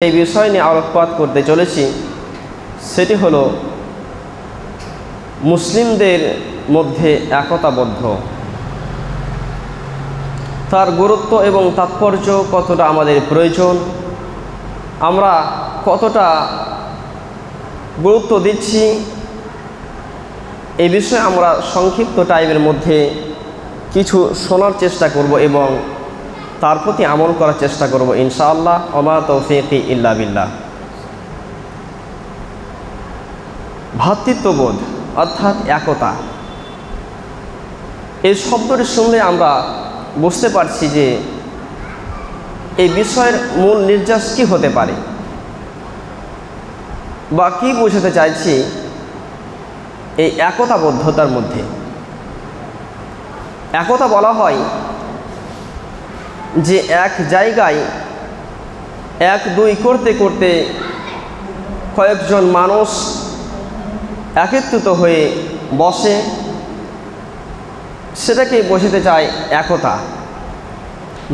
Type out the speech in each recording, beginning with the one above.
এই বিষয় নিয়ে আলোকপাত করতে চলেছি, সেটি হলো মুসলিমদের মধ্যে একতাবদ্ধ, তার গুরুত্ব এবং তাৎপর্য কতটা আমাদের প্রয়োজন, আমরা কতটা গুরুত্ব দিচ্ছি, এই বিষয়ে আমরা সংক্ষিপ্ত টাইমের মধ্যে কিছু শোনার চেষ্টা করব এবং তার প্রতি আমল করার চেষ্টা করব ইনশাআল্লাহ। ওমা তৌফিকি ইল্লা বিল্লাহ। ভ্রাতৃত্ববোধ অর্থাৎ একতা, এই শব্দটি শুনলে আমরা বুঝতে পারছি যে এই বিষয়ের মূল নির্যাস কী হতে পারে বা কী বোঝাতে চাইছি এই একতাবদ্ধতার মধ্যে। একতা বলা হয় যে এক জায়গায় এক দুই করতে করতে কয়েকজন মানুষ একত্রিত হয়ে বসে, সেটাকে বোঝাতে চায় একতা।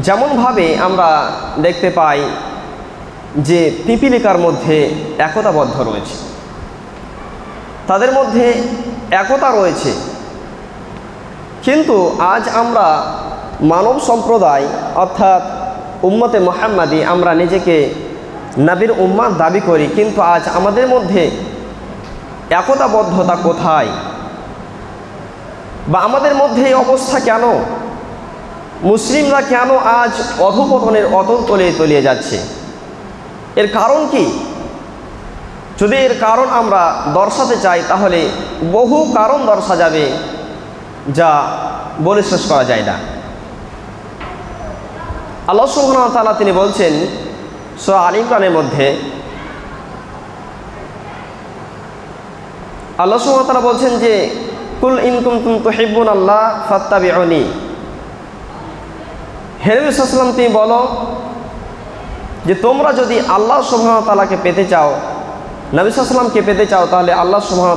যেমনভাবে আমরা দেখতে পাই যে পিপিলিকার মধ্যে একতাবদ্ধ রয়েছে, তাদের মধ্যে একতা রয়েছে, কিন্তু আজ আমরা মানব সম্প্রদায় অর্থাৎ উম্মতে মুহাম্মাদি আমরা নিজেকে নবীর উম্মাত দাবি করি, কিন্তু আজ আমাদের মধ্যে একতাবদ্ধতা কোথায় বা আমাদের মধ্যে এই অবস্থা কেন? মুসলিমরা কেন আজ অধঃপতনের অতল তলিয়ে তলিয়ে যাচ্ছে? এর কারণ কি? যদি এর কারণ আমরা দর্শাতে চাই তাহলে বহু কারণ দর্শা যাবে, যা বলে শেষ করা যায় না। আল্লাহ সুবহানাহু ওয়া তাআলা তিনি বলছেন সূরা আল ইমরানের মধ্যে, আল্লাহ সুবহানাহু ওয়া তাআলা বলছেন যে কুল ইন কুনতুম তুহিব্বুনাল্লাহ ফাত্তাবিউনি। হে নবী সাল্লাল্লাহু আলাইহি ওয়াসাল্লাম তুমি বলো যে তোমরা যদি আল্লাহ সুবহানাহু ওয়া তাআলাকে পেতে চাও, নবী সাল্লাল্লাহু আলাইহি ওয়াসাল্লামকে পেতে চাও, তাহলে আল্লাহ সুবহানাহু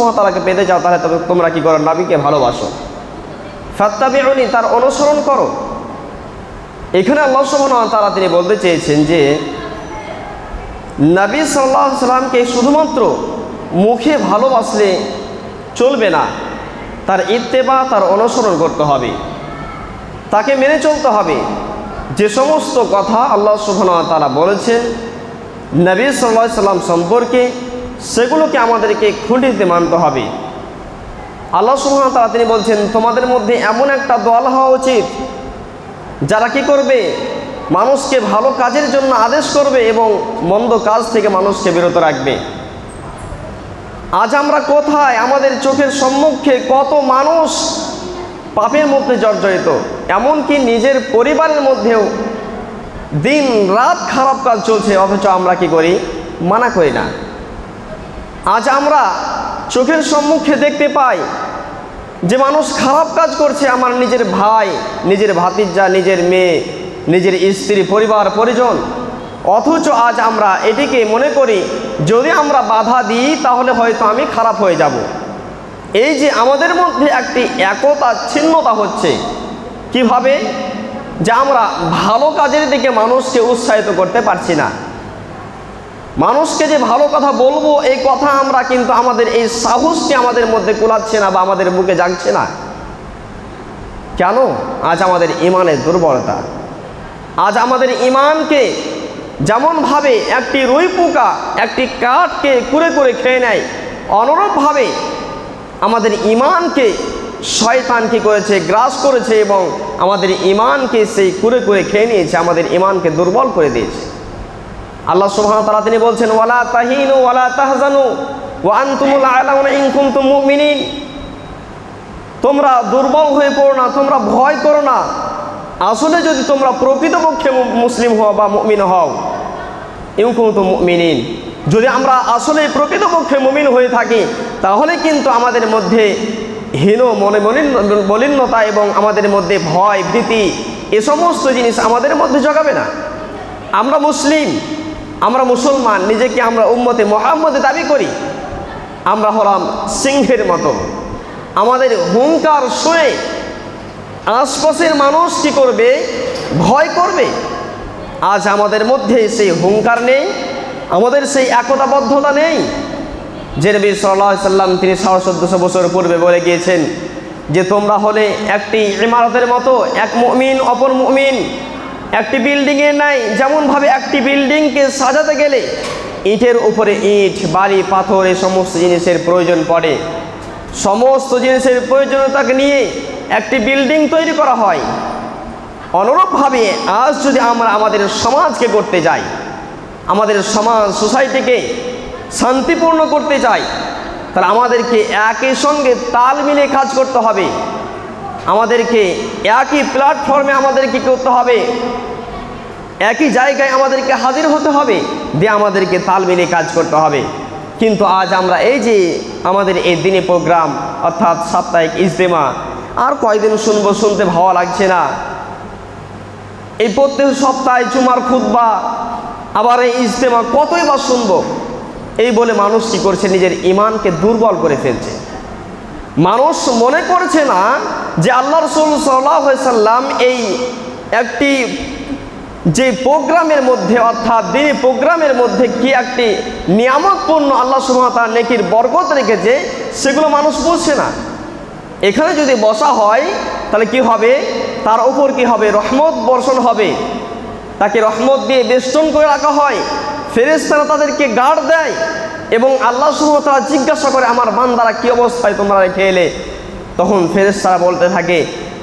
ওয়া তাআলাকে পেতে চাও, তাহলে তবে তোমরা কি করো? নবীকে ভালোবাসো। ফাত্তাবিউনি, তার অনুসরণ করো। এখানে আল্লাহ সুবহানাহু ওয়া তাআলা তিনি বলতে চেয়েছেন যে নবী সাল্লাল্লাহু আলাইহি ওয়াসাল্লামকে শুধুমাত্র মুখে ভালোবাসলে চলবে না, তার ইত্তেবা, তার অনুসরণ করতে হবে, তাকে মেনে চলতে হবে। যে সমস্ত কথা আল্লাহ সুবহানাহু ওয়া তাআলা বলেছেন নবী সাল্লাল্লাহু আলাইহি ওয়াসাল্লাম সম্পর্কে, সেগুলোকে আমাদেরকে খুঁটিতে মানতে হবে। আল্লাহ সুবহানাহু ওয়া তাআলা তিনি বলছেন তোমাদের মধ্যে এমন একটা দল হওয়া উচিত যারা কি করবে? মানুষকে ভালো কাজের জন্য আদেশ করবে এবং মন্দ কাজ থেকে মানুষকে বিরত রাখবে। আজ আমরা কোথায়? আমাদের চোখের সম্মুখে কত মানুষ পাপের মধ্যে জর্জরিত, এমনকি নিজের পরিবারের মধ্যেও দিন রাত খারাপ কাজ চলছে, অথচ আমরা কি করি? মানা করি না। আজ আমরা চোখের সম্মুখে দেখতে পাই যে মানুষ খারাপ কাজ করছে, আমার নিজের ভাই, নিজের ভাতিজা, নিজের মেয়ে, নিজের স্ত্রী, পরিবার পরিজন, অথচ আজ আমরা এটিকে মনে করি যদি আমরা বাধা দিই তাহলে হয়তো আমি খারাপ হয়ে যাব। এই যে আমাদের মধ্যে একটি একতা ছিন্নতা হচ্ছে, কিভাবে? যে আমরা ভালো কাজের দিকে মানুষকে উৎসাহিত করতে পারছি না। মানুষকে যে ভালো কথা বলবো, এই কথা আমরা কিন্তু আমাদের এই সাহসটি আমাদের মধ্যে কুলাচ্ছে না বা আমাদের বুকে জাগছে না। কেন? আজ আমাদের ইমানের দুর্বলতা। আজ আমাদের ইমানকে যেমনভাবে একটি রুই পোকা একটি কাঠকে কুরে কুরে খেয়ে নেয়, অনুরূপভাবে আমাদের ইমানকে শয়তান কি করেছে? গ্রাস করেছে এবং আমাদের ইমানকে সেই কুরে কুরে খেয়ে নিয়েছে, আমাদের ইমানকে দুর্বল করে দিয়েছে। আল্লাহ সুবহানাহু ওয়া তাআলা তিনি বলছেন ওয়ালা তাহিনু ওয়ালা তাহজানু ওয়া আনতুমুল আ'লাউনা ইন কুনতুম মুমিনিন। তোমরা দুর্বল হয়ে পড়ো না, তোমরা ভয় করো না। আসলে যদি তোমরা প্রকৃতপক্ষে মুসলিম হও বা মুমিন হও, ইন কুনতুম মুমিনিন, যদি আমরা আসলে প্রকৃতপক্ষে মুমিন হয়ে থাকি, তাহলে কিন্তু আমাদের মধ্যে হীন মলিনতা এবং আমাদের মধ্যে ভয় ভীতি এ সমস্ত জিনিস আমাদের মধ্যে জগাবে না। আমরা মুসলিম, আমরা মুসলমান, নিজেকে আমরা উম্মতে মুহাম্মদ দাবি করি। আমরা হলাম সিংহের মতো, আমাদের হুঙ্কার শুনে আশপাশের মানুষ কি করবে? ভয় করবে। আজ আমাদের মধ্যে সেই হুঙ্কার নেই, আমাদের সেই একতাবদ্ধতা নেই। যে নবী সাল্লাল্লাহু আলাইহি সাল্লাম তিনি 1450 বছর পূর্বে বলে গিয়েছেন যে তোমরা হলে একটি ইমারতের মতো, এক মুমিন অপর মুমিন একটি বিল্ডিংয়ের নাই। যেমনভাবে একটি বিল্ডিংকে সাজাতে গেলে ইটের উপরে ইট, বালি, পাথর এই সমস্ত জিনিসের প্রয়োজন পড়ে, সমস্ত জিনিসের প্রয়োজনীয়তাকে নিয়ে একটি বিল্ডিং তৈরি করা হয়। অনুরূপভাবে আজ যদি আমরা আমাদের সমাজকে করতে যাই, আমাদের সমাজ সোসাইটিকে শান্তিপূর্ণ করতে চাই, তাহলে আমাদেরকে একই সঙ্গে তাল মিলিয়ে কাজ করতে হবে। আমাদেরকে একই প্ল্যাটফর্মে আমাদেরকে করতে হবে, একই জায়গায় আমাদেরকে হাজির হতে হবে, দিয়ে আমাদেরকে তাল মিলিয়ে কাজ করতে হবে। কিন্তু আজ আমরা এই যে আমাদের এই দিনে প্রোগ্রাম অর্থাৎ সাপ্তাহিক ইজতেমা, আর কয়দিন শুনবো, শুনতে ভালো লাগছে না। এই প্রত্যেক সপ্তাহে জুমার খুতবা, আবার এই ইজতেমা কতই বা শুনবো, এই বলে মানুষ কি করছে, নিজের ঈমানকে দুর্বল করে ফেলছে। মানুষ মনে করছে না যে আল্লাহ রাসূল সাল্লাল্লাহু আলাইহি সাল্লাম এই একটি যে প্রোগ্রামের মধ্যে অর্থাৎ দিনী প্রোগ্রামের মধ্যে কি একটি নিয়ামতপূর্ণ আল্লাহ সুবহানাহু ওয়া তাআলা নেকির বরকত রেখেছে, সেগুলো মানুষ বুঝছে না। এখানে যদি বসা হয় তাহলে কি হবে, তার উপর কি হবে, রহমত বর্ষণ হবে, তাকে রহমত দিয়ে বেষ্টন করে রাখা হয়, ফেরেশতারা তাদেরকে গার্ড দেয় এবং আল্লাহ সুবহানাহু ওয়া তাআলা জিজ্ঞাসা করে আমার বান্দারা কি অবস্থায় তোমরা রেখে এলে। তখন ফেরেশতারা বলতে থাকে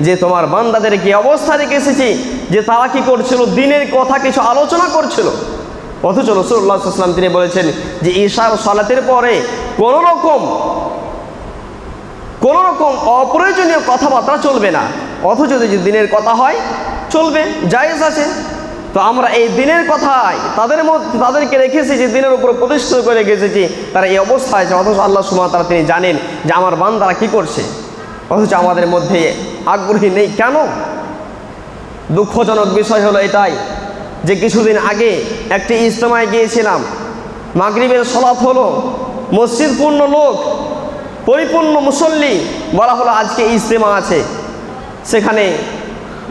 যে তোমার বান্দাদের কি অবস্থা রেখে এসেছি, যে তারা কি করছিল, দিনের কথা কিছু আলোচনা করছিল। অথচ রাসূলুল্লাহ সাল্লাল্লাহু আলাইহি ওয়াসাল্লাম তিনি বলেছেন যে ঈশার সালাতের পরে কোনো রকম অপ্রয়োজনীয় কথাবার্তা চলবে না। অথচ যদি দিনের কথা হয় চলবে, জায়েজ আছে। তো আমরা এই দিনের কথায় তাদেরকে রেখেছি, যে দিনের উপর প্রতিষ্ঠিত করে রেখেছি, তারা এই অবস্থায় আছে। অথচ আল্লাহ সুবহানাহু ওয়া তাআলা তিনি জানেন যে আমার বান্দারা কি করছে, অথচ আমাদের মধ্যে আগ্রহী নেই কেন? দুঃখজনক বিষয় হলো এটাই যে কিছুদিন আগে একটি ইজতেমায় গিয়েছিলাম, মাগরিবের সালাত হলো, মসজিদ পূর্ণ লোক, পরিপূর্ণ মুসল্লি, বলা হলো আজকে ইজতেমা আছে। সেখানে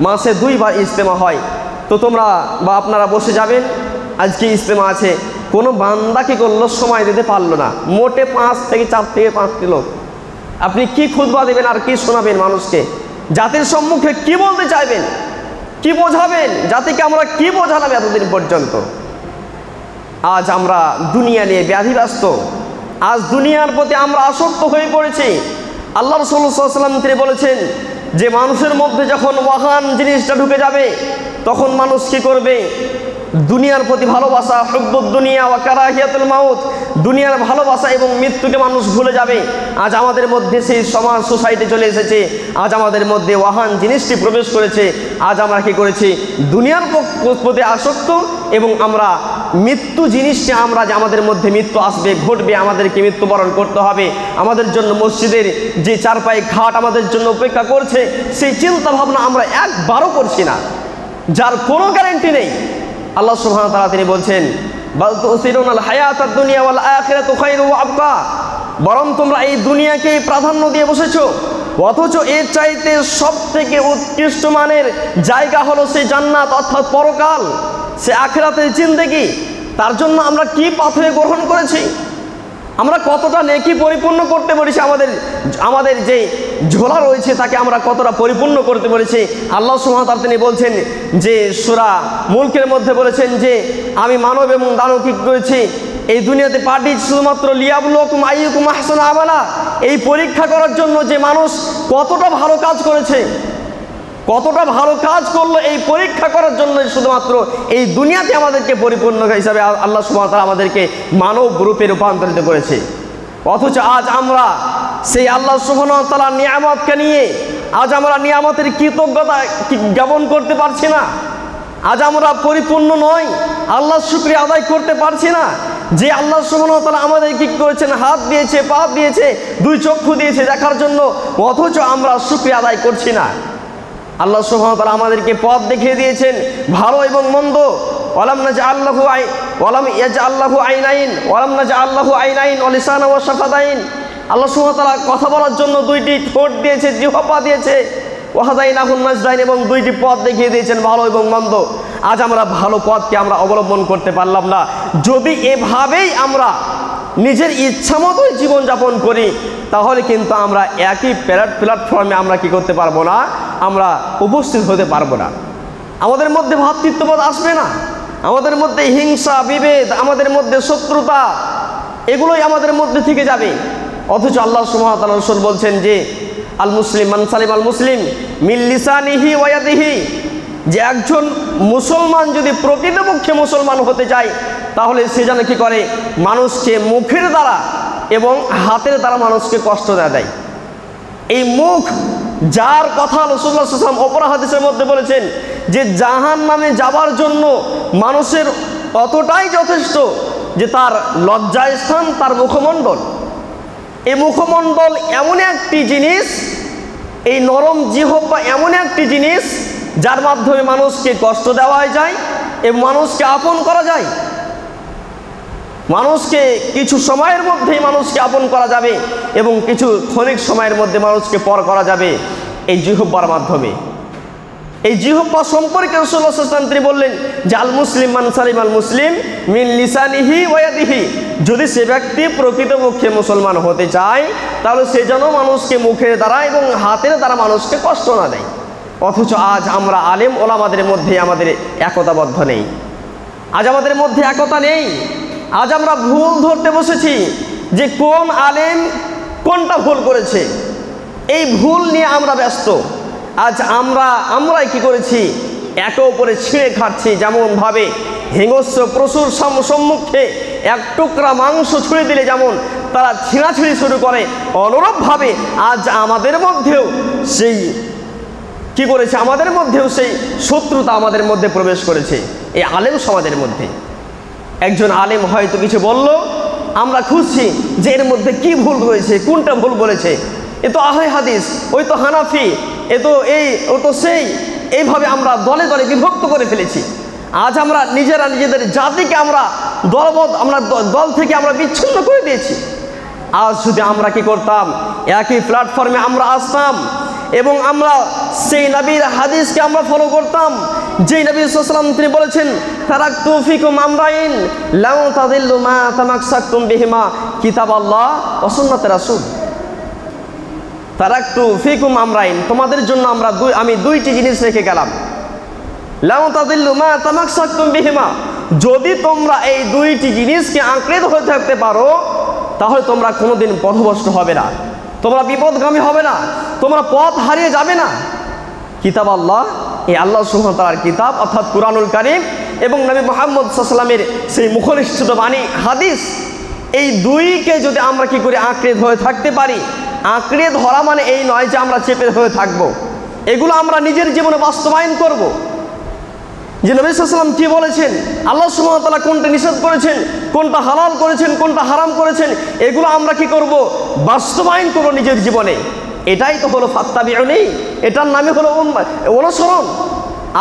মাসে 2 বার ইজতেমা হয়, তো তোমরা বা আপনারা বসে যাবেন, আজকে ইজতেমা আছে। কোনো বান্দা কি করলো, সময় দিতে পারলো না। মোটে 4 থেকে 5টি লোক। আপনি কি খুতবা দেবেন আর কি শোনাবেন মানুষকে? জাতির সম্মুখে কি বলতে চাইবেন, কি বোঝাবেন জাতিকে? আমরা কি বোঝালাম এতদিন পর্যন্ত? আজ আমরা দুনিয়া নিয়ে ব্যাধিগ্রস্ত, আজ দুনিয়ার প্রতি আমরা আসক্ত হয়ে পড়েছি। আল্লাহ রাসূল সাল্লাল্লাহু আলাইহি ওয়াসাল্লাম তিনি বলেছেন যে মানুষের মধ্যে যখন ওয়াহান জিনিসটা ঢুকে যাবে, তখন মানুষ কি করবে, দুনিয়ার প্রতি ভালোবাসা, হুব্বুদ দুনিয়া ওয়া কারাহিয়াতুল মাউত, দুনিয়ার ভালোবাসা এবং মৃত্যুকে মানুষ ভুলে যাবে। আজ আমাদের মধ্যে সেই সমাজ সোসাইটি চলে এসেছে, আজ আমাদের মধ্যে ওয়াহান জিনিসটি প্রবেশ করেছে। আজ আমরা কি করেছি, দুনিয়ার প্রতি আসক্ত, এবং আমরা মৃত্যু জিনিসটি, আমরা যে আমাদের মধ্যে মৃত্যু আসবে, ঘটবে, আমাদেরকে মৃত্যুবরণ করতে হবে, আমাদের জন্য মসজিদের যে 4 পায়ে ঘাট আমাদের জন্য অপেক্ষা করছে, সেই চিন্তা ভাবনা আমরা একবারও করছি না, যার কোনো গ্যারান্টি নেই। আল্লাহ সুবহানাহু ওয়া তাআলা তিনি বলছেন বাল তুসিরুনাল হায়াতাদ দুনিয়া ওয়াল আখিরাতু খায়রু ওয়া আবকা, বরং তোমরা এই দুনিয়াকে প্রাধান্য দিয়ে বসেছো, অথচ এর চাইতে সবথেকে উৎকৃষ্ট মানের জায়গা হলো সেই জান্নাত অর্থাৎ পরকাল, সে আখিরাতের জিন্দেগি। তার জন্য আমরা কি পাথরে গ্রহণ করেছি, আমরা কতটা নেকি পরিপূর্ণ করতে পেরেছি, আমাদের যে ঝোলা রয়েছে তাকে আমরা কতটা পরিপূর্ণ করতে পেরেছি। আল্লাহ সুবহানাহু ওয়া তাআলা তিনি বলছেন যে সূরা মুলকের মধ্যে বলেছেন যে আমি মানব এবং দানব কি করেছি, এই দুনিয়াতে পাঠিয়েছি শুধুমাত্র লিয়াবলুকুম আইয়ুকুম আহসানু আমালা, এই পরীক্ষা করার জন্য যে মানুষ কতটা ভালো কাজ করেছে, কতটা ভালো কাজ করলো, এই পরীক্ষা করার জন্য শুধুমাত্র এই দুনিয়াতে আমাদেরকে পরিপূর্ণ হিসাবে আল্লাহ সুবহানাহু ওয়া তাআলা আমাদেরকে মানব রূপে রূপান্তরিত করেছে। অথচ আজ আমরা সেই আল্লাহ সুবহানাহু ওয়া তাআলার নিয়ামতকে নিয়ে আজ আমরা নিয়ামতের কৃতজ্ঞতা জ্ঞাপন করতে পারছি না। আজ আমরা পরিপূর্ণ নই, আল্লাহর শুকরিয়া আদায় করতে পারছি না যে আল্লাহ সুবহানাহু ওয়া তাআলা আমাদের কি করেছেন, হাত দিয়েছে, পা দিয়েছে, 2 চক্ষু দিয়েছে দেখার জন্য, অথচ আমরা শুকরিয়া আদায় করছি না। আল্লাহ সুবহানাহু ওয়া তাআলা আমাদেরকে পথ দেখিয়ে দিয়েছেন ভালো এবং মন্দ। ওয়ালাম নাজআল লাহু আইনাইন ওয়া লিসানান ওয়া শাফাতাইন, আল্লাহ সুবহানাহু ওয়া তাআলা কথা বলার জন্য 2টি ঠোঁট দিয়েছে, জিহ্বা দিয়েছে, ওয়া হাদাইনাহুন নাজদাইন, এবং 2টি পথ দেখিয়ে দিয়েছেন ভালো এবং মন্দ। আজ আমরা ভালো পথকে আমরা অবলম্বন করতে পারলাম না। যদি এভাবেই আমরা নিজের ইচ্ছা মতোই জীবনযাপন করি, তাহলে কিন্তু আমরা একই প্ল্যাটফর্মে আমরা কি করতে পারবো না, আমরা উপস্থিত হতে পারবো না। আমাদের মধ্যে ভ্রাতৃত্ববোধ আসবে না, আমাদের মধ্যে হিংসা বিভেদ, আমাদের মধ্যে শত্রুতা, এগুলোই আমাদের মধ্যে থেকে যাবে। অথচ আল্লাহ সুবহানাহু ওয়া তাআলা রাসূল বলছেন যে আল মুসলিম মান সালিম আল মুসলিম মিন লিসানিহি ওয়া ইয়াদিহি, যে একজন মুসলমান যদি প্রকৃতপক্ষে মুসলমান হতে চায়, তাহলে সে যেন কি করে, মানুষকে মুখের দ্বারা এবং হাতের দ্বারা মানুষকে কষ্ট না দেয়। এই মুখ, যার কথা রাসূলুল্লাহ সাল্লাল্লাহু আলাইহি ওয়াসাল্লাম অপর হাদিসের মধ্যে বলেছেন যে জাহান্নামে যাবার জন্য মানুষের অতটাই যথেষ্ট যে তার লজ্জাস্থান তার মুখমণ্ডল। এই মুখমণ্ডল এমন একটি জিনিস, এই নরম জিহ্বা এমন একটি জিনিস যার মাধ্যমে মানুষকে কষ্ট দেওয়া যায় এবং মানুষকে আপন করা যায়। মানুষকে কিছু সময়ের মধ্যেই মানুষকে আপন করা যাবে এবং কিছু ক্ষণিক সময়ের মধ্যে মানুষকে পর করা যাবে এই জিহ্বার মাধ্যমে। এই জিহ্বা সম্পর্কে রাসূলুল্লাহ সাল্লাল্লাহু আলাইহি ওয়াসাল্লাম তিনি বললেন যে আল মুসলিম মান সালিম আল মুসলিম মিন লিসানিহি ওয়া ইয়াদিহি, যদি সে ব্যক্তি প্রকৃতপক্ষে মুসলমান হতে চায়, তাহলে সে যেন মানুষকে মুখের দ্বারা এবং হাতের দ্বারা মানুষকে কষ্ট না দেয়। অথচ আজ আমরা আলেম ওলামাদের মধ্যে আমাদের একতাবদ্ধ নেই, আজ আমাদের মধ্যে একতা নেই। আজ আমরা ভুল ধরতে বসেছি যে কোন আলেম কোনটা ভুল করেছে, এই ভুল নিয়ে আমরা ব্যস্ত। আজ আমরাই কি করেছি, একে অপরে ছিঁড়ে খাচ্ছি। যেমনভাবে হিংস্র পশুর সম্মুখে এক টুকরা মাংস ছুঁড়ে দিলে যেমন তারা ছিঁড়াছিঁড়ি শুরু করে, অনুরূপভাবে আজ আমাদের মধ্যেও সেই কি করেছে, আমাদের মধ্যেও সেই শত্রুতা আমাদের মধ্যে প্রবেশ করেছে এই আলেম সমাজের মধ্যে। একজন আলেম হয়তো কিছু বলল, আমরা খুঁজছি যে এর মধ্যে কি ভুল রয়েছে, কোনটা ভুল বলেছে। এ তো আহলে হাদিস, ওই তো হানাফি, এ তো এই, ও তো সেই, এইভাবে আমরা দলে দলে বিভক্ত করে ফেলেছি। আজ আমরা নিজেরা নিজেদের জাতিকে আমরা দল থেকে আমরা বিচ্ছিন্ন করে দিয়েছি। আজ যদি আমরা কি করতাম, একই প্ল্যাটফর্মে আমরা আসতাম এবং আমরা সেই নবীর হাদিসকে আমরা ফলো করতাম, যেই নবী সাল্লাল্লাহু আলাইহি ওয়াসাল্লাম তিনি বলেছেন তারাকতু ফিকুম আমরাইন লাউ তাদিল্লু মা তামাসসাকতুম বিহিমা কিতাবাল্লাহ ওয়া সুন্নাতে রাসূল। তারাকতু ফিকুম আমরাইন, তোমাদের জন্য আমি দুইটি জিনিস রেখে গেলাম। লাউ তাদিল্লু মা তামাসসাকতুম বিহিমা, যদি তোমরা এই দুইটি জিনিসকে আঁকড়ে ধরে থাকতে পারো, তাহলে তোমরা কোনোদিন পথভ্রষ্ট হবে না, তোমরা বিপদগামী হবে না, তোমরা পথ হারিয়ে যাবে না। কিতাব আল্লাহ, এই আল্লাহ সুবহানাহু ওয়া তাআলার কিতাব অর্থাৎ কুরআনুল কারীম এবং নবী মুহাম্মদ সাল্লাল্লাহু আলাইহি ওয়াসাল্লামের সেই মুখনিসৃত বাণী হাদিস, এই দুইকে যদি আমরা কি করে আঁকড়ে ধরে থাকতে পারি, আঁকড়ে ধরা মানে এই নয় যে আমরা চেপে ধরে থাকবো, এগুলো আমরা নিজের জীবনে বাস্তবায়ন করব। যে নবী সাল্লাল্লাহু আলাইহি ওয়াসাল্লাম কি বলেছেন, আল্লাহ সুবহানাহু ওয়া তাআলা কোনটা নিষেধ করেছেন, কোনটা হালাল করেছেন, কোনটা হারাম করেছেন, এগুলো আমরা কি করব, বাস্তবায়ন করব নিজের জীবনে। এটাই তো হলো ফাত্তাবিউনি, এটার নামই হলো অনুসরণ।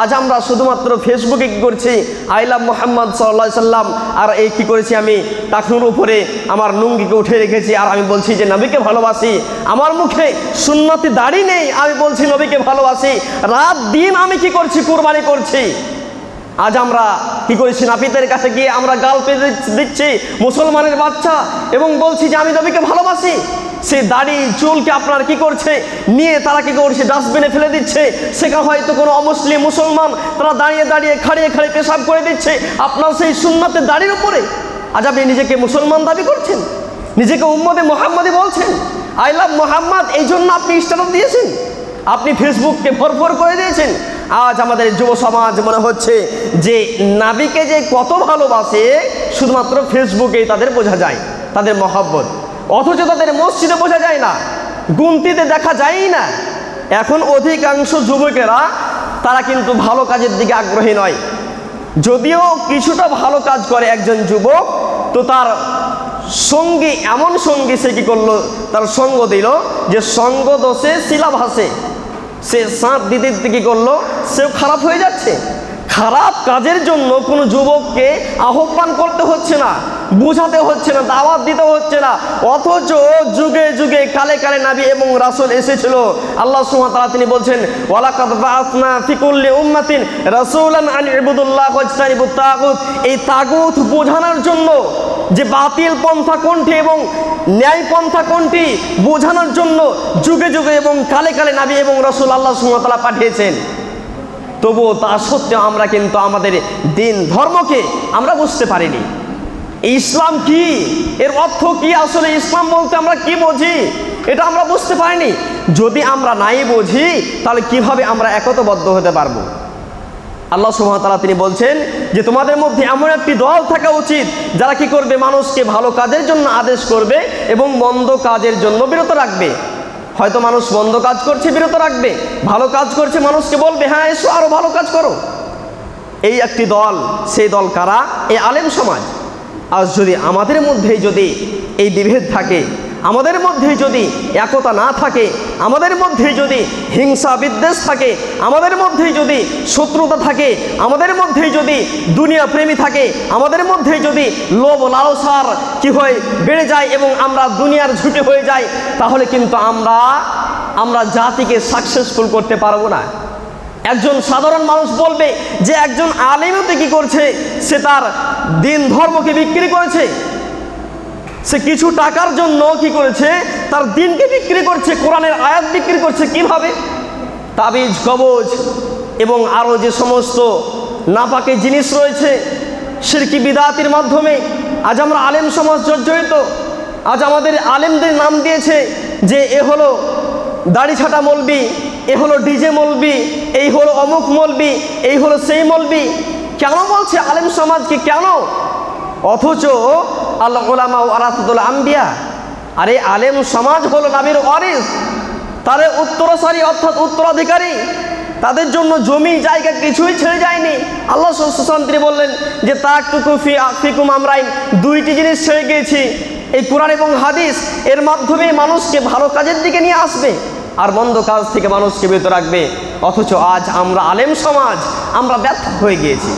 আজ আমরা শুধুমাত্র ফেসবুকে কি করছি, আই লাভ মুহাম্মদ সাল্লাল্লাহু আলাইহি সাল্লাম, আর এই কি করেছি, আমি টাকনুর উপরে আমার লুঙ্গিকে উঠে রেখেছি আর আমি বলছি যে নবীকে ভালোবাসি। আমার মুখে সুন্নতি দাড়ি নেই, আমি বলছি নবীকে ভালোবাসি। রাত দিন আমি কি করছি, কুরবানি করছি। আজ আমরা কি করেছি, নাপিতের কাছে গিয়ে আমরা গাল পেতে দিচ্ছি মুসলমানের বাচ্চা এবং বলছি যে আমি নবীকে ভালোবাসি। সেই দাড়ি চুলকে আপনার কি করছে, নিয়ে তারা কি করছে, ডাস্টবিনে ফেলে দিচ্ছে। সেখানে হয়তো কোনো অমুসলিম মুসলমান তারা দাঁড়িয়ে দাঁড়িয়ে খাড়িয়ে খাড়িয়ে পেশাব করে দিচ্ছে আপনার সেই সুন্নতের দাড়ির উপরে। আজ আপনি নিজেকে মুসলমান দাবি করছেন, নিজেকে উম্মতে মুহাম্মাদি বলছেন, আই লাভ মুহাম্মদ, এই জন্য আপনি স্ট্যাটাস দিয়েছেন, আপনি ফেসবুককে ভরপুর করে দিয়েছেন। আজ আমাদের যুব সমাজ মনে হচ্ছে যে নবীকে যে কত ভালোবাসে শুধুমাত্র ফেসবুকেই তাদের বোঝা যায় তাদের মহব্বত, অথচ তাদের মসজিদে বোঝা যায় না, গুনতিতে দেখা যায়ই না। এখন অধিকাংশ যুবকেরা তারা কিন্তু ভালো কাজের দিকে আগ্রহী নয়। যদিও কিছুটা ভালো কাজ করে একজন যুবক, তো তার সঙ্গী এমন সঙ্গী সে কি করলো, তার সঙ্গ দিল যে সঙ্গ দোষে শিলা ভাসে। সে সাঁত দিতে দিতে কি করলো, সেও খারাপ হয়ে যাচ্ছে। খারাপ কাজের জন্য কোনো যুবককে আহ্বান করতে হচ্ছে না, বোঝাতে হচ্ছে না, দাওয়াত দিতে হচ্ছে না, অথচ যুগে যুগে কালে কালে নবী এবং রাসূল এসেছিল। আল্লাহ সুবহানাহু ওয়া তাআলা তিনি বলছেন, ওয়ালাকাদ বাআসনা ফি কুল্লি উম্মাতিন রাসূলান আন ইবুদুল্লাহ ওয়াজতানিবুত তাগুত। এই তাগুত বোঝানোর জন্য, যে বাতিল পন্থা কোনটি এবং ন্যায় পন্থা কোনটি বোঝানোর জন্য যুগে যুগে এবং কালে কালে নবী এবং রাসূল আল্লাহ সুবহানাহু ওয়া তাআলা পাঠিয়েছেন। তবুও তা সত্ত্বেও আমরা কিন্তু আমাদের দিন ধর্মকে আমরা বুঝতে পারিনি। ইসলাম কি, এর অর্থ কি, আসলে ইসলাম বলতে আমরা কি বুঝি, এটা আমরা বুঝতে পারিনি। যদি আমরা নাই বুঝি তাহলে কিভাবে আমরা একতাবদ্ধ হতে পারবো? আল্লাহ সুবহানাহু ওয়া তাআলা তিনি বলছেন যে তোমাদের মধ্যে এমন একটি দল থাকা উচিত যারা কি করবে, মানুষকে ভালো কাজের জন্য আদেশ করবে এবং মন্দ কাজের জন্য বিরত রাখবে। হয়তো মানুষ মন্দ কাজ করছে, বিরত রাখবে, ভালো কাজ করছে, মানুষকে বলবে হ্যাঁ এসো আরো ভালো কাজ করো। এই একটি দল, সেই দল কারা? এই আলেম সমাজ। আজ যদি আমাদের মধ্যেই যদি এই বিভেদ থাকে, আমাদের মধ্যে যদি একতা না থাকে, আমাদের মধ্যে যদি হিংসা বিদ্বেষ থাকে, আমাদের মধ্যে যদি শত্রুতা থাকে, আমাদের মধ্যে যদি দুনিয়া প্রেমী থাকে, আমাদের মধ্যে যদি লোভ লালসার কি হয় বেড়ে যায় এবং আমরা দুনিয়ার ঝুঁকে হয়ে যাই, তাহলে কিন্তু আমরা জাতিকে সাকসেসফুল করতে পারবো না। একজন সাধারণ মানুষ বলবে যে একজন আলেমতে কি করছে, সে তার দিন ধর্মকে বিক্রি করেছে, সে কিছু টাকার জন্য কি করেছে, তার দিনকে বিক্রি করছে, কোরআনের আয়াত বিক্রি করছে। কিভাবে? তাবিজ, কবজ এবং আরও যে সমস্ত নাপাকে জিনিস রয়েছে শিরকি বিদাতির মাধ্যমে আজ আমরা আলেম সমাজ জর্জরিত। আজ আমাদের আলেমদের নাম দিয়েছে যে এ হলো দাড়ি ছাটা মৌলবি, এ হলো ডিজে মৌলবি, এই হলো অমুক মৌলবি, এই হলো সেই মৌলবি। কেন বলছে আলেম সমাজকে, কেন? অথচ আল উলামা ওয়ারাসাতুল আম্বিয়া, আরে আলেম সমাজ হলো নবীর ওয়ারিস, তাদের উত্তরসারী অর্থাৎ উত্তরাধিকারী। তাদের জন্য জমি জায়গা কিছুই ছেড়ে যায়নি। আল্লাহ সুবহানাহু বললেন যে তারাকতুকু ফিকুম আমরাইন, দুইটি জিনিস ছেড়ে গিয়েছি, এই কোরআন এবং হাদিস। এর মাধ্যমে মানুষকে ভালো কাজের দিকে নিয়ে আসবে আর মন্দ কাজ থেকে মানুষকে বিরত রাখবে। অথচ আজ আমরা আলেম সমাজ আমরা ব্যর্থ হয়ে গিয়েছি।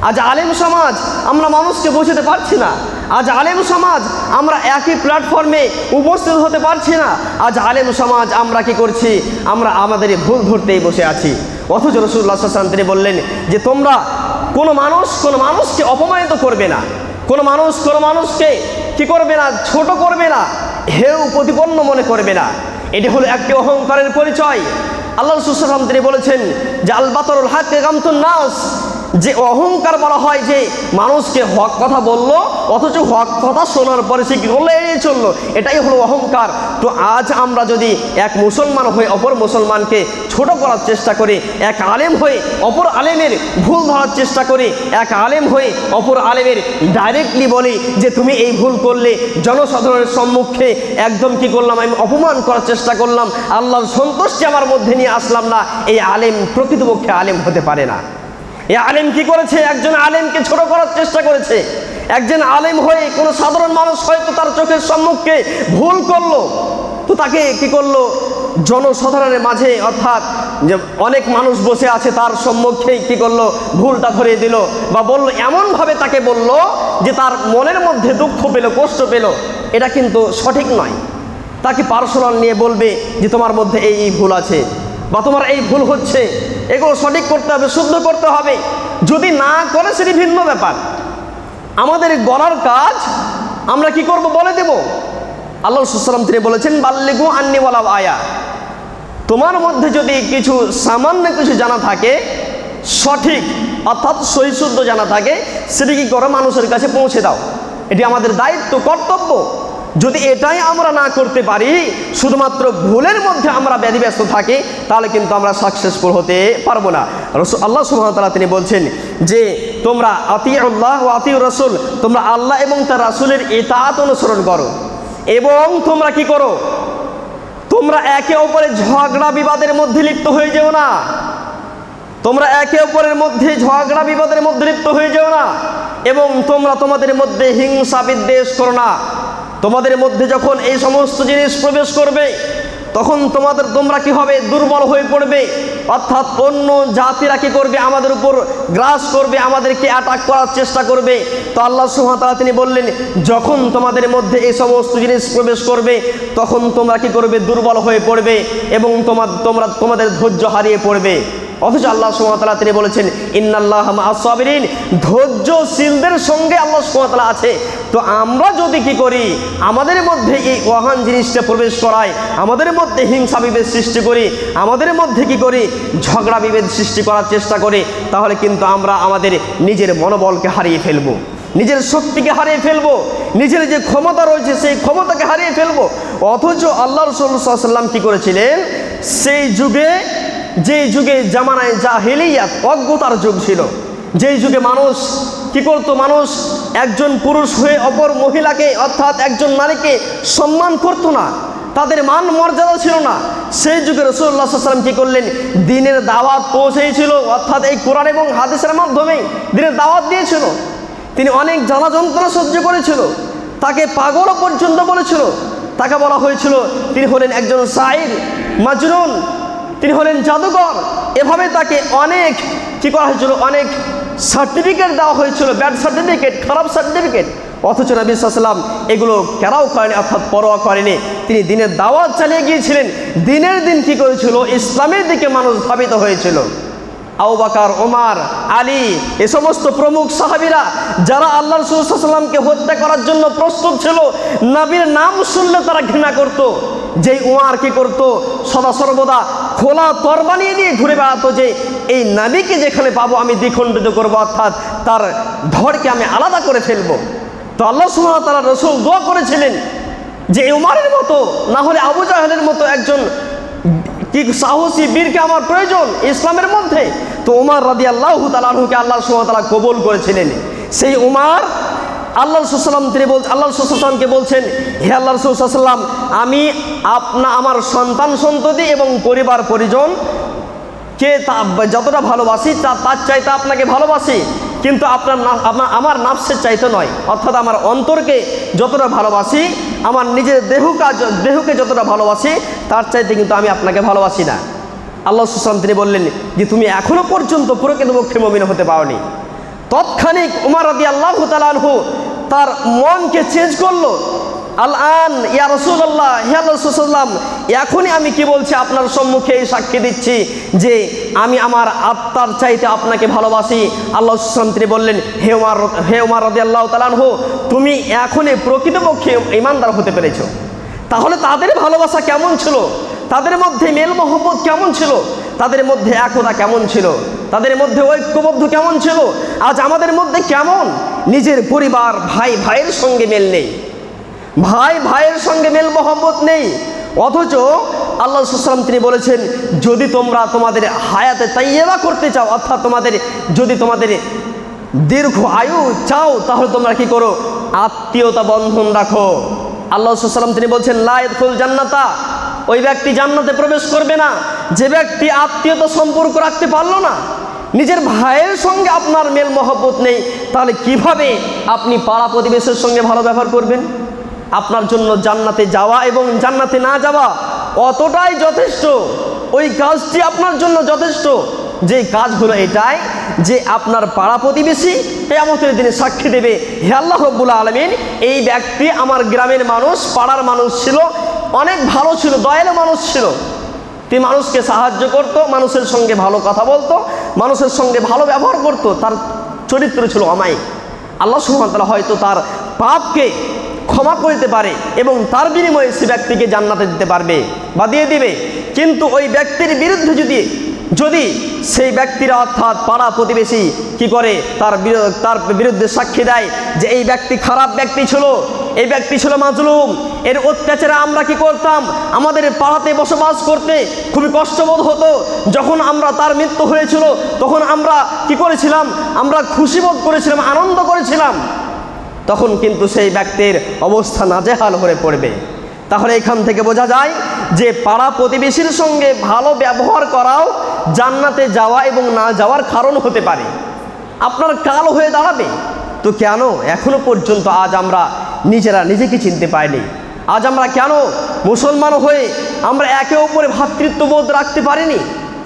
আজ আলেম সমাজ আমরা মানুষকে বোঝাতে পারছি না। আজ আলেম সমাজ আমরা একই প্ল্যাটফর্মে উপস্থিত হতে পারছি না। আজ আলেম সমাজ আমরা কি করছি, আমরা আমাদের ভুল ধরতেই বসে আছি। অথচ রাসূলুল্লাহ সাল্লাল্লাহু আলাইহি ওয়াসাল্লাম তিনি বললেন যে তোমরা কোনো মানুষকে অপমানিত করবে না, কোনো মানুষকে কি করবে না, ছোট করবে না, হেয় প্রতিপন্ন মনে করবে না। এটি হলো একটি অহংকারের পরিচয়। আল্লাহ রাসূল সাল্লাল্লাহু আলাইহি ওয়াসাল্লাম তিনি বলেছেন যে আল বাতরুল হাক্কি গামতুন নাস, যে অহংকার বলা হয় যে মানুষকে হক কথা বললো অথচ হক কথা শোনার পরে সে কি করলো, এড়িয়ে চললো, এটাই হলো অহংকার। তো আজ আমরা যদি এক মুসলমান হয়ে অপর মুসলমানকে ছোট করার চেষ্টা করি, এক আলেম হয়ে অপর আলেমের ভুল ধরার চেষ্টা করি, এক আলেম হয়ে অপর আলেমের ডাইরেক্টলি বলি যে তুমি এই ভুল করলে, জনসাধারণের সম্মুখে একদম কি করলাম, আমি অপমান করার চেষ্টা করলাম, আল্লাহর সন্তুষ্টি আমার মধ্যে নিয়ে আসলাম না, এই আলেম প্রকৃতপক্ষে আলেম হতে পারে না। এই আলেম কি করেছে, একজন আলেমকে ছোট করার চেষ্টা করেছে। একজন আলেম হয়ে কোনো সাধারণ মানুষ হয়তো তার চোখের সম্মুখে ভুল করলো, তো তাকে কি করলো, জনসাধারণের মাঝে অর্থাৎ যে অনেক মানুষ বসে আছে তার সম্মুখে কি করলো, ভুলটা ধরিয়ে দিল বা বললো, এমনভাবে তাকে বলল যে তার মনের মধ্যে দুঃখ পেল, কষ্ট পেল। এটা কিন্তু সঠিক নয়। তাকে পার্সোনাল নিয়ে বলবে যে তোমার মধ্যে এই ভুল আছে বা তোমার এই ভুল হচ্ছে, এগুলো সঠিক করতে হবে, শুদ্ধ করতে হবে। যদি না করে সেটি ভিন্ন ব্যাপার। আমাদের বলার কাজ আমরা কি করব, বলে দেব। আল্লাহ রাসূল সাল্লাল্লাহু আলাইহি ওয়াসাল্লাম তিনি বলেছেন বাল্লিগু আন্নি ওয়ালাউ আয়া, তোমার মধ্যে যদি কিছু সামান্য কিছু জানা থাকে, সঠিক অর্থাৎ সহিশুদ্ধ জানা থাকে, সেটি কি করো, মানুষের কাছে পৌঁছে দাও। এটি আমাদের দায়িত্ব, কর্তব্য। যদি এটাই আমরা না করতে পারি, শুধুমাত্র ভুলের মধ্যে আমরা ব্যতিব্যস্ত থাকি, তাহলে কিন্তু আমরা সাকসেসফুল হতে পারবো না। আল্লাহ সুবহানাহু ওয়া তাআলা তিনি বলছেন যে তোমরা আতিউল্লাহ ওয়া আতিউর রাসূল, তোমরা আল্লাহ এবং তার রাসূলের ইতাআত অনুসরণ করো এবং তোমরা কি করো, তোমরা একে অপরের ঝগড়া বিবাদের মধ্যে লিপ্ত হয়ে যেও না। তোমরা একে অপরের মধ্যে ঝগড়া বিবাদের মধ্যে লিপ্ত হয়ে যেও না এবং তোমরা তোমাদের মধ্যে হিংসা বিদ্বেষ করো না। তোমাদের মধ্যে যখন এই সমস্ত জিনিস প্রবেশ করবে, তখন তোমরা কি হবে? দুর্বল হয়ে পড়বে। অর্থাৎ অন্য জাতিরা কি করবে? আমাদের উপর গ্রাস করবে, আমাদেরকে অ্যাটাক করার চেষ্টা করবে। তো আল্লাহ সুবহানাহু ওয়া তাআলা তিনি বললেন, যখন তোমাদের মধ্যে এই সমস্ত জিনিস প্রবেশ করবে তখন তোমরা কি করবে? দুর্বল হয়ে পড়বে এবং তোমাদের ধৈর্য হারিয়ে পড়বে। অথচ আল্লাহ সুবহানাহু ওয়া তাআলা তিনি বলেছেন, ইন্নাল্লাহা মা'আস সাবিরিন, ধৈর্যশীলদের সঙ্গে আল্লাহ সুবহানাহু ওয়া তাআলা আছে। তো আমরা যদি কি করি? আমাদের মধ্যে এই ওয়াহান জিনিসটা প্রবেশ করাই, আমাদের মধ্যে হিংসা বিভেদ সৃষ্টি করি, আমাদের মধ্যে কি করি? ঝগড়া বিভেদ সৃষ্টি করার চেষ্টা করি, তাহলে কিন্তু আমরা আমাদের নিজের মনোবলকে হারিয়ে ফেলবো, নিজের শক্তিকে হারিয়ে ফেলবো, নিজের যে ক্ষমতা রয়েছে সেই ক্ষমতাকে হারিয়ে ফেলবো। অথচ আল্লাহ রাসূল সাল্লাল্লাহু আলাইহি ওয়াসাল্লাম কি করেছিলেন? সেই যুগে, যেই যুগে জামানায় জাহেলিয়াত, অজ্ঞতার যুগ ছিল, যেই যুগে মানুষ কি করতো? মানুষ একজন পুরুষ হয়ে অপর মহিলাকে অর্থাৎ একজন নারীকে সম্মান করতো না, তাদের মান মর্যাদা ছিল না। সেই যুগে রাসূলুল্লাহ সাল্লাল্লাহু আলাইহি ওয়াসাল্লাম কি করলেন? দ্বীনের দাওয়াত পৌঁছেছিল, অর্থাৎ এই কোরআন এবং হাদিসের মাধ্যমে দ্বীনের দাওয়াত দিয়েছিল। তিনি অনেক জ্বালা যন্ত্রণা সহ্য করেছিল, তাকে পাগল পর্যন্ত বলেছিল, তাকে বলা হয়েছিল তিনি হলেন একজন শাইর, মাজনুন, তিনি হলেন জাদুকর। এভাবে তাকে অনেক কি করা হয়েছিল? অনেক সার্টিফিকেট দেওয়া হয়েছিল, ব্যাড সার্টিফিকেট, খারাপ সার্টিফিকেট। অথচ নবী সাল্লাল্লাহু আলাইহি ওয়াসাল্লাম এগুলো কেরাও করেনি, অর্থাৎ পরোয়া করেনি। তিনি দ্বীনের দাওয়াত চালিয়ে গিয়েছিলেন। দিনের দিন কি করেছিল? ইসলামের দিকে মানুষ ধাবিত হয়েছিল। আবু বকর, ওমর, আলী, এ সমস্ত প্রমুখ সাহাবীরা যারা আল্লাহ রাসূল সাল্লাল্লাহু আলাইহি ওয়াসাল্লামকে হত্যা করার জন্য প্রস্তুত ছিল, নবীর নাম শুনলে তারা ঘৃণা করত। যেই ওমর কি করত? সদা সর্বদা খোলা তরবারি নিয়ে ঘুরে বেড়াতো যে এই নবীকে যেখানে পাবো আমি দ্বিখণ্ডিত করবো, অর্থাৎ তার ধড়কে আমি আলাদা করে ফেলবো। তো আল্লাহ সুবহানাহু ওয়া তাআলা রাসূল দোয়া করেছিলেন যে উমরের মতো না হলে আবু জাহেলের মতো একজন কি সাহসী বীরকে আমার প্রয়োজন ইসলামের মধ্যে। তো উমর রাদিয়াল্লাহু তাআলা আনহুকে আল্লাহ সুবহানাহু ওয়া তাআলা কবুল করেছিলেন। সেই উমর আল্লাহ রাসূল সাল্লাল্লাহু আলাইহি ওয়াসাল্লাম আল্লাহ রাসূল সাল্লাল্লাহু আলাইহি ওয়াসাল্লামকে বলছেন, হে আল্লাহ রাসূল সাল্লাল্লাহু আলাইহি ওয়াসাল্লাম, আমি আমার সন্তান সন্ততি এবং পরিবার পরিজন কে যতটা ভালোবাসি তার চাইতে আপনাকে ভালোবাসি, কিন্তু আমার নাফসের চাইতে নয়। অর্থাৎ আমার অন্তরকে যতটা ভালোবাসি, আমার নিজের দেহকে যতটা ভালোবাসি তার চাইতে কিন্তু আমি আপনাকে ভালোবাসি না। আল্লাহ রাসূল সাল্লাল্লাহু আলাইহি ওয়াসাল্লাম তিনি বললেন যে তুমি এখনো পর্যন্ত প্রকৃতপক্ষে মুমিন হতে পারোনি। তৎক্ষণিক উমর রাদিয়াল্লাহু তাআলা আনহু তার মনকে চেঞ্জ করলো। আল-আন ইয়া রাসূলুল্লাহ, হে আল্লাহর রাসূল সাল্লাল্লাহু আলাইহি ওয়াসাল্লাম, এখনই আমি কি বলছি আপনার সম্মুখে সাক্ষী দিচ্ছি যে আমি আমার আত্মার চাইতে আপনাকে ভালোবাসি। আল্লাহ রাসূল সাল্লাল্লাহু আলাইহি ওয়াসাল্লাম তিনি বললেন, হে উমর রাদিয়াল্লাহু তাআলা আনহু, তুমি এখনই প্রকৃতপক্ষে ঈমানদার হতে পেরেছো। তাহলে তাদের ভালোবাসা কেমন ছিল? তাদের মধ্যে মেল মহব্বত কেমন ছিল? তাদের মধ্যে একতা কেমন ছিল? তাদের মধ্যে ঐক্যবদ্ধ কেমন ছিল? আজ আমাদের মধ্যে কেমন? নিজের পরিবার, ভাই ভাইয়ের সঙ্গে মেল নেই, ভাই ভাইয়ের সঙ্গে মেল মহব্বত নেই। অথচ আল্লাহ রাসূল সাল্লাল্লাহু আলাইহি ওয়াসাল্লাম তিনি বলেছেন, যদি তোমরা তোমাদের হায়াতে তাইয়্যিবা করতে চাও, অর্থাৎ যদি তোমাদের দীর্ঘ আয়ু চাও, তাহলে তোমরা কি করো? আত্মীয়তা বন্ধন রাখো। আল্লাহ রাসূল সাল্লাল্লাহু আলাইহি ওয়াসাল্লাম তিনি বলছেন, লা ইয়াদখুল জান্নাতা, ওই ব্যক্তি জান্নাতে প্রবেশ করবে না যে ব্যক্তি আত্মীয়তা সম্পর্ক রাখতে পারলো না। নিজের ভাইয়ের সঙ্গে আপনার মেল মহব্বত নেই, তাহলে কিভাবে আপনি পাড়া প্রতিবেশীর সঙ্গে ভালো ব্যবহার করবেন? আপনার জন্য জান্নাতে যাওয়া এবং জান্নাতে না যাওয়া অতটাই যথেষ্ট। ওই কাজটি আপনার জন্য যথেষ্ট। যে কাজ হলো এটাই যে আপনার পাড়া প্রতিবেশী কিয়ামতের দিনে সাক্ষী দেবে, হে আল্লাহ রাব্বুল আলামিন, এই ব্যক্তি আমার গ্রামের মানুষ, পাড়ার মানুষ ছিল, অনেক ভালো ছিল, দয়ালু মানুষ ছিল, তিনি মানুষকে সাহায্য করত, মানুষের সঙ্গে ভালো কথা বলতো, মানুষের সঙ্গে ভালো ব্যবহার করত, তার চরিত্র ছিল অমায়িক। আল্লাহ সুবহানাহু ওয়া তাআলা হয়তো তার পাপকে ক্ষমা করতে পারে এবং তার বিনিময়ে সে ব্যক্তিকে জান্নাতে দিতে পারবে বা দিয়ে দিবে। কিন্তু ওই ব্যক্তির বিরুদ্ধে যদি সেই ব্যক্তিরা অর্থাৎ পাড়া প্রতিবেশী কি করে? তার বিরুদ্ধে সাক্ষী দেয় যে এই ব্যক্তি খারাপ ব্যক্তি ছিল, এই ব্যক্তি ছিল মাজলুম, এর অত্যাচারে আমরা কি করতাম? আমাদের পাড়াতে বসবাস করতে খুবই কষ্টবোধ হতো। যখন তার মৃত্যু হয়েছিল তখন আমরা কি করেছিলাম? আমরা খুশি বোধ করেছিলাম, আনন্দ করেছিলাম। তখন কিন্তু সেই ব্যক্তির অবস্থা নাজেহাল হয়ে পড়বে। তাহলে এখান থেকে বোঝা যায় যে পাড়া প্রতিবেশীর সঙ্গে ভালো ব্যবহার করাও জান্নাতে যাওয়া এবং না যাওয়ার কারণ হতে পারে, আপনার কাল হয়ে দাঁড়াবে। তো কেন এখনো পর্যন্ত আজ আমরা নিজেরা নিজেকে চিনতে পারিনি? আজ আমরা কেন মুসলমান হয়ে আমরা একে অপরে ভ্রাতৃত্ববোধ রাখতে পারিনি?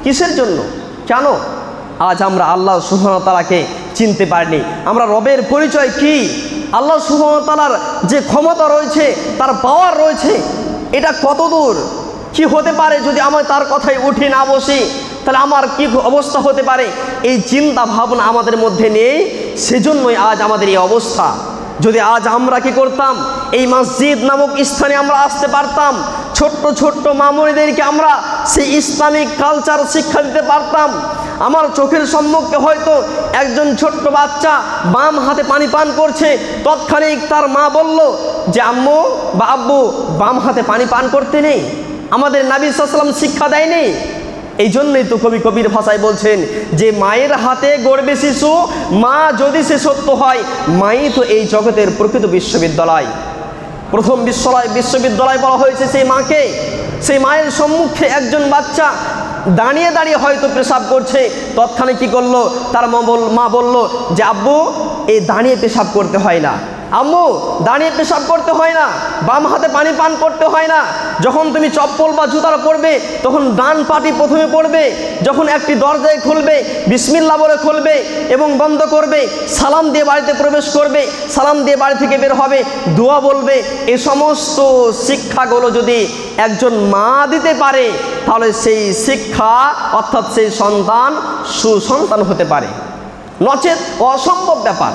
কিসের জন্য? কেন আজ আমরা আল্লাহ সুবহানাহু ওয়া তাআলাকে চিনতে পারিনি? আমরা রবের পরিচয় কি, আল্লাহ সুবহানাহু ওয়া তাআলার যে ক্ষমতা রয়েছে, তার পাওয়ার রয়েছে, এটা কত দূর, কি হতে পারে যদি আমার তার কথায় উঠে না বসি, তাহলে আমার কি অবস্থা হতে পারে, এই চিন্তা ভাবনা আমাদের মধ্যে নেই। সেজন্যই আজ আমাদের এই অবস্থা। যদি আজ আমরা কি করতাম, এই মসজিদ নামক স্থানে আমরা আসতে পারতাম, ছোট্ট ছোট্ট মামুনিদেরকে আমরা সেই ইসলামিক কালচার শিক্ষা দিতে পারতাম। আমার চোখের সম্মুখে হয়তো একজন ছোট্ট বাচ্চা বাম হাতে পানি পান করছে, তৎক্ষণিক তার মা বলল যে আম্মু বা আব্বু বাম হাতে পানি পান করতে নেই, আমাদের নবী সাল্লাল্লাহু আলাইহি ওয়াসাল্লাম শিক্ষা দেয়নি। এই জন্যই তো কবি কবির ভাষায় বলছেন যে মায়ের হাতে গড়বে শিশু, মা যদি সে সত্য হয়, মাই তো এই জগতের প্রকৃত বিশ্ববিদ্যালয়। প্রথম বিশ্ববিদ্যালয় বলা হয়েছে সেই মাকে। সেই মায়ের সম্মুখে একজন বাচ্চা দাঁড়িয়ে দাঁড়িয়ে হয়তো পেশাব করছে, তৎক্ষণে কি করলো, তার মা বলল যে আব্বু এই দাঁড়িয়ে পেশাব করতে হয় না, আম্মু দাঁড়িয়ে পেশাব করতে হয় না, বাম হাতে পানি পান করতে হয় না, যখন তুমি চপ্পল বা জুতার পরবে তখন ডান পাটি প্রথমে পড়বে, যখন একটি দরজায় খুলবে বিসমিল্লাহ বলে খুলবে এবং বন্ধ করবে, সালাম দিয়ে বাড়িতে প্রবেশ করবে, সালাম দিয়ে বাড়ি থেকে বের হবে, দোয়া বলবে। এই সমস্ত শিক্ষাগুলো যদি একজন মা দিতে পারে, তাহলে সেই শিক্ষা অর্থাৎ সেই সন্তান সুসন্তান হতে পারে, নচেত অসম্ভব ব্যাপার।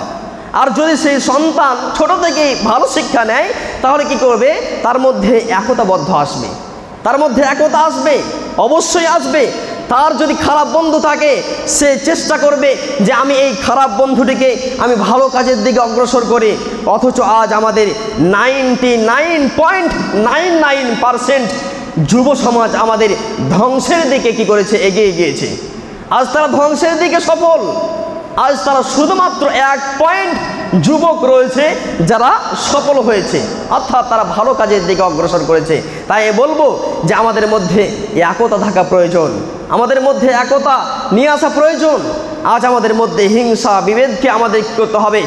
আর যদি সেই সন্তান ছোট থেকেই ভালো শিক্ষা নেয়, তাহলে কি করবে, তার মধ্যে একতাবদ্ধ আসবে, তার মধ্যে একতা আসবে, অবশ্যই আসবে। তার যদি খারাপ বন্ধু থাকে, সে চেষ্টা করবে যে আমি এই খারাপ বন্ধুটিকে আমি ভালো কাজের দিকে অগ্রসর করি। অথচ আজ আমাদের 99.99% যুব সমাজ আমাদের ধ্বংসের দিকে কি করেছে, এগিয়ে গিয়েছে। আজ তারা ধ্বংসের দিকে সফল। আজ তারা শুধুমাত্র 1% যুবক রয়েছে যারা সফল হয়েছে, অর্থাৎ তারা ভালো কাজের দিকে অগ্রসর করেছে। তাই বলবো যে আমাদের মধ্যে একতা থাকা প্রয়োজন, আমাদের মধ্যে একতা নিয়ে আসা প্রয়োজন। আজ আমাদের মধ্যে হিংসা বিভেদকে আমাদের কী করতে হবে,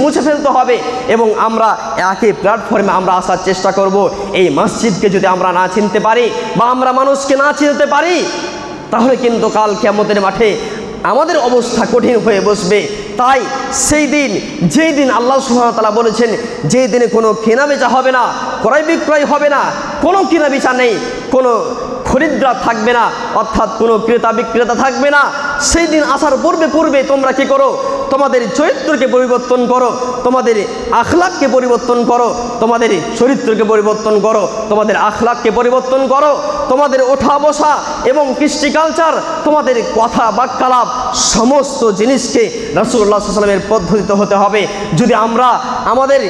মুছে ফেলতে হবে এবং আমরা একই প্ল্যাটফর্মে আমরা আসার চেষ্টা করব। এই মসজিদকে যদি আমরা না চিনতে পারি বা আমরা মানুষকে না চিনতে পারি, তাহলে কিন্তু কাল কিয়ামতের মাঠে আমাদের অবস্থা কঠিন হয়ে বসবে। তাই সেই দিন, যেই দিন আল্লাহ সুবহানাহু ওয়া তাআলা বলেছেন যেই দিনে কোনো কেনা বেচা হবে না, ক্রয় বিক্রয় হবে না, কোনো কেনা বেচা নেই, কোনো খরিদ্দার থাকবে না, অর্থাৎ কোনো ক্রেতা বিক্রেতা থাকবে না, সেই দিন আসার পূর্বে তোমরা কি করো, তোমাদের চরিত্রকে পরিবর্তন করো, তোমাদের আখলাককে পরিবর্তন করো, তোমাদের চরিত্রকে পরিবর্তন করো, তোমাদের আখলাককে পরিবর্তন করো, তোমাদের ওঠা বসা এবং কৃষ্টি কালচার, তোমাদের কথা বাক্যালাপ সমস্ত জিনিসকে রাসূলুল্লাহ সাল্লাল্লাহু আলাইহি ওয়াসাল্লামের পদ্ধতিতে হতে হবে। যদি আমরা আমাদের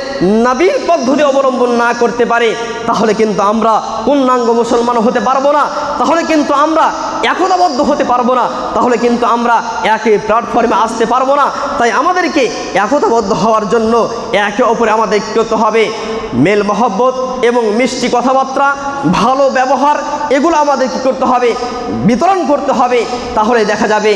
নবীর পদ্ধতি অবলম্বন না করতে পারি, তাহলে কিন্তু আমরা পূর্ণাঙ্গ মুসলমান হতে পারবো না, তাহলে কিন্তু আমরা একতাবদ্ধ হতে পারবো না, তাহলে কিন্তু আমরা একই প্ল্যাটফর্মে আসতে পারবো না। তাই আমাদেরকে একতাবদ্ধ হওয়ার জন্য একে অপরে আমাদের কী করতে হবে, মেল মহব্বত এবং মিষ্টি কথাবার্তা, ভালো ব্যবহার, এগুলো আমাদের কী করতে হবে, বিতরণ করতে হবে। তাহলে দেখা যাবে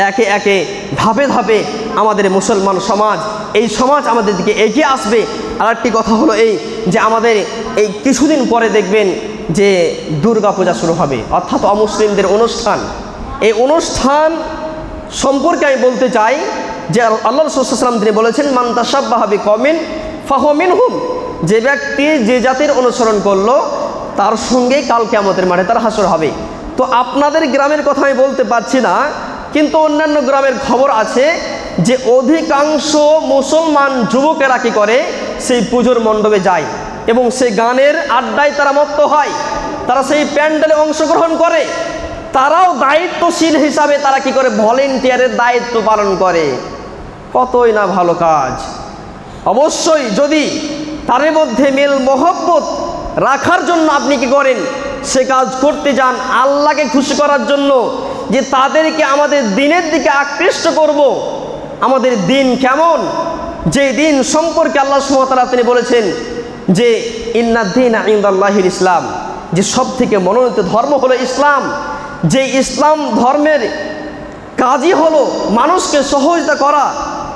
একে একে ধাপে ধাপে আমাদের মুসলমান সমাজ, এই সমাজ আমাদের দিকে এগিয়ে আসবে। আর একটি কথা হলো এই যে আমাদের এই কিছুদিন পরে দেখবেন যে দুর্গা পূজা শুরু হবে, অর্থাৎ অমুসলিমদের অনুষ্ঠান। এই অনুষ্ঠান সম্পর্কে আমি বলতে চাই যে আল্লাহ রাসূল সাল্লাল্লাহু আলাইহি ওয়াসাল্লাম তিনি বলেছেন, মান তাশাব্বাহা বিকওমিন ফাহুয়া মিনহুম, যে ব্যক্তি যে জাতির অনুসরণ করলো তার সঙ্গেই কাল কিয়ামতের মাঠে তার হাসর হবে। তো আপনাদের গ্রামের কথা আমি বলতে পারছি না, কিন্তু অন্যান্য গ্রামের খবর আছে যে অধিকাংশ মুসলমান যুবকেরা কী করে, সেই পুজোর মণ্ডপে যায় এবং সেই গানের আড্ডায় তারা মত্ত হয়, তারা সেই প্যান্ডেলে অংশগ্রহণ করে, তারাও দায়িত্বশীল হিসাবে তারা কি করে, ভলেন্টিয়ারের দায়িত্ব পালন করে। কতই না ভালো কাজ। অবশ্যই যদি তার মধ্যে মেল মহব্বত রাখার জন্য আপনি কি করেন, সে কাজ করতে যান আল্লাহকে খুশি করার জন্য, যে তাদেরকে আমাদের দিনের দিকে আকৃষ্ট করব। আমাদের দিন কেমন, যে দিন সম্পর্কে আল্লাহ সুবহানাহু ওয়া তাআলা তিনি বলেছেন যে ইন্নাদ-দীনা ইনদাল্লাহিল ইসলাম, যে সব থেকে মনোনীত ধর্ম হলো ইসলাম। যে ইসলাম ধর্মের কাজই হলো মানুষকে সহযোগিতা করা,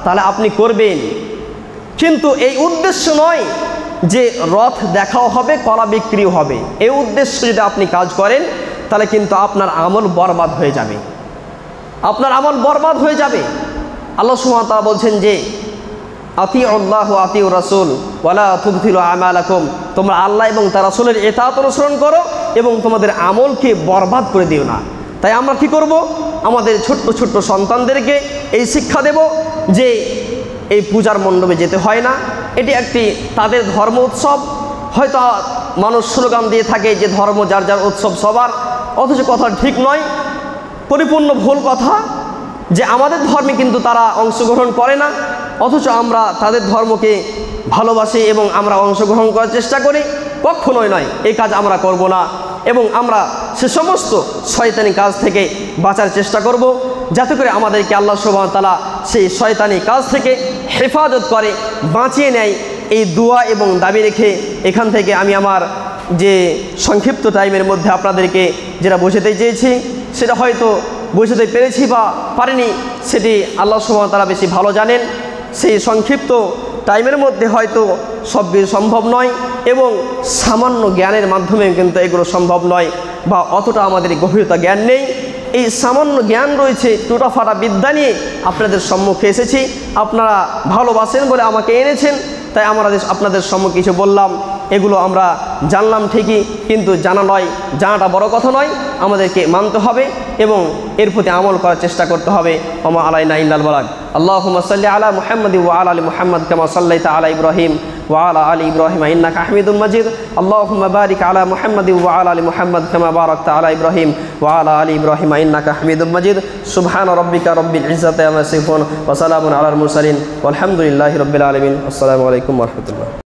তাহলে আপনি করবেন, কিন্তু এই উদ্দেশ্য নয় যে রথ দেখাও হবে, কলা বিক্রিও হবে, এই উদ্দেশ্য যদি আপনি কাজ করেন তাহলে কিন্তু আপনার আমল বরবাদ হয়ে যাবে, আপনার আমল বরবাদ হয়ে যাবে। আল্লাহ সুবহানাহু ওয়া তাআলা বলছেন যে আতিউল্লাহ ওয়া আতিউর রাসূল ওয়ালা তুবতিলু আমালাকুম, তোমরা আল্লাহ এবং তার রাসূলের ইতাআত অনুসরণ করো এবং তোমাদের আমলকে বরবাদ করে দিও না। তাই আমরা কি করব? আমাদের ছোট্ট ছোট্ট সন্তানদেরকে এই শিক্ষা দেব যে এই পূজার মণ্ডপে যেতে হয় না, এটি একটি তাদের ধর্ম উৎসব। হয়তো মানুষ স্লোগান দিয়ে থাকে যে ধর্ম যার যার উৎসব সবার, অথচ কথা ঠিক নয়, পরিপূর্ণ ভুল কথা। যে আমাদের ধর্মে কিন্তু তারা অংশগ্রহণ করে না, অথচ আমরা তাদের ধর্মকে ভালোবাসি এবং আমরা অংশগ্রহণ করার চেষ্টা করি। কখনোই নয়, এই কাজ আমরা করব না এবং আমরা সে সমস্ত শয়তানি কাজ থেকে বাঁচার চেষ্টা করব, যাতে করে আমাদেরকে আল্লাহ সুবহানাহু ওয়া তাআলা সেই শয়তানি কাজ থেকে হেফাজত করে, বাঁচিয়ে নেয়। এই দোয়া এবং দাবি রেখে এখান থেকে আমি আমার যে সংক্ষিপ্ত টাইমের মধ্যে আপনাদেরকে যেটা বোঝাতে চেয়েছি সেটা হয়তো বোঝাতে পেরেছি বা পারিনি, সেটি আল্লাহ সুবহানাহু ওয়া তাআলা বেশি ভালো জানেন। সেই সংক্ষিপ্ত টাইমের মধ্যে হয়তো সব কিছু সম্ভব নয় এবং সামান্য জ্ঞানের মাধ্যমে কিন্তু এগুলো সম্ভব নয়, বা অতটা আমাদের গভীরতা জ্ঞান নেই। এই সামান্য জ্ঞান রয়েছে, টুটাফাটা বিদ্যা নিয়ে আপনাদের সম্মুখে এসেছি। আপনারা ভালোবাসেন বলে আমাকে এনেছেন, তাই আমরা আপনাদের সম্মুখে কিছু বললাম। এগুলো আমরা জানলাম ঠিকই, কিন্তু জানাটা বড় কথা নয়, আমাদেরকে মানতে হবে এবং এর প্রতি আমল করার চেষ্টা করতে হবে। ওমা আলাইনা ইল্লাল বালাগ। আল্লাহুম্মা সাল্লি আলা মুহাম্মাদি ওয়া আলা আলি মুহাম্মাদ কামা সাল্লাইতা আলা ইব্রাহিম ওয়া আলা আলি ইব্রাহিম ইন্নাকা হামিদুম মাজিদ। আল্লাহুম্মা বারিক আলা মুহাম্মাদি ওয়া আলা আলি মুহাম্মাদ কামা বারাকতা আলা ইব্রাহিম ওয়া আলা আলি ইব্রাহিম ইন্নাকা হামিদুম মাজিদ। সুবহান রাব্বিকা রাব্বিল ইজ্জাতি আম্মা ইয়াসিফুন ওয়া সালামুন আলাল মুরসালিন ওয়ালহামদুলিল্লাহি রাব্বিল আলামিন। আসসালামু আলাইকুম ওয়া রাহমাতুল্লাহ।